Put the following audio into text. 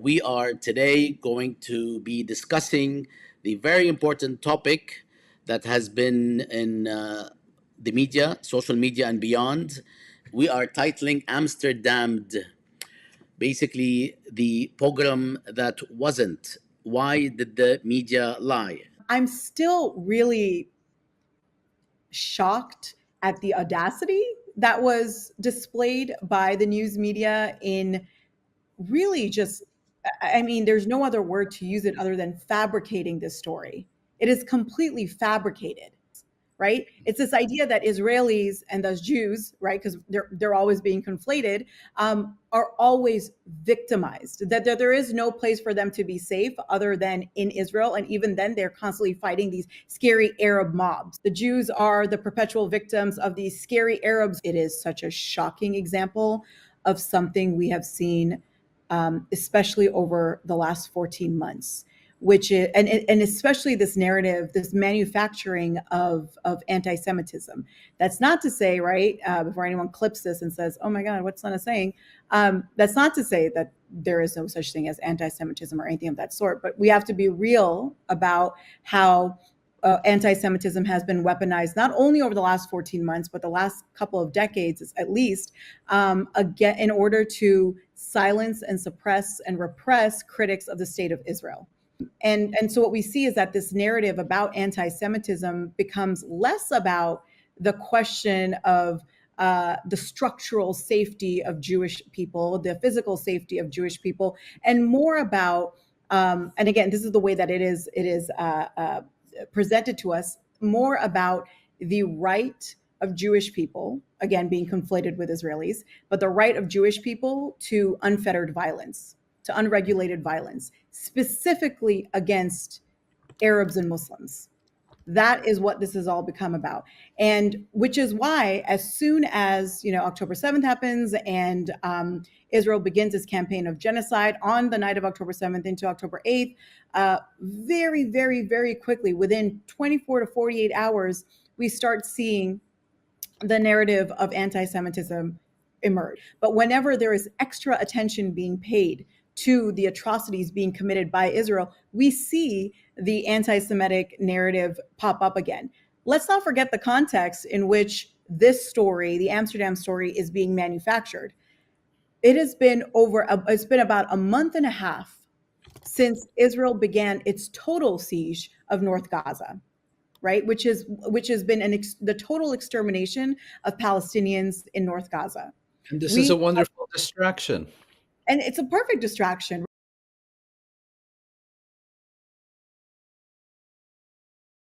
We are today going to be discussing the very important topic that has been in the media, social media, and beyond. We are titling Amsterdam, basically the pogrom that wasn't. Why did the media lie? I'm still really shocked at the audacity that was displayed by the news media in really just, I mean, there's no other word to use it other than fabricating this story. It is completely fabricated, right? It's this idea that Israelis and thus Jews, right, because they're always being conflated, are always victimized. That there is no place for them to be safe other than in Israel, and even then, they're constantly fighting these scary Arab mobs. The Jews are the perpetual victims of these scary Arabs. It is such a shocking example of something we have seen, especially over the last 14 months, which is, and especially this narrative, this manufacturing of anti-Semitism. That's not to say, right, before anyone clips this and says, oh my God, what's Sana saying? That's not to say that there is no such thing as anti-Semitism or anything of that sort, but we have to be real about how anti-Semitism has been weaponized not only over the last 14 months, but the last couple of decades at least, again, in order to silence and suppress and repress critics of the state of Israel. And so what we see is that this narrative about anti-Semitism becomes less about the question of the structural safety of Jewish people, the physical safety of Jewish people, and more about, and again, this is the way that it is presented to us, more about the right of Jewish people, again, being conflated with Israelis, but the right of Jewish people to unfettered violence, to unregulated violence, specifically against Arabs and Muslims. That is what this has all become about. And which is why, as soon as, October 7th happens and Israel begins its campaign of genocide on the night of October 7th into October 8th, very, very, very quickly, within 24 to 48 hours, we start seeing the narrative of anti-Semitism emerge. But whenever there is extra attention being paid to the atrocities being committed by Israel, we see the anti-Semitic narrative pop up again. Let's not forget the context in which this story, the Amsterdam story, is being manufactured. It's been about a month and a half since Israel began its total siege of North Gaza, right? Which has been the total extermination of Palestinians in North Gaza. And this is a wonderful distraction. And it's a perfect distraction.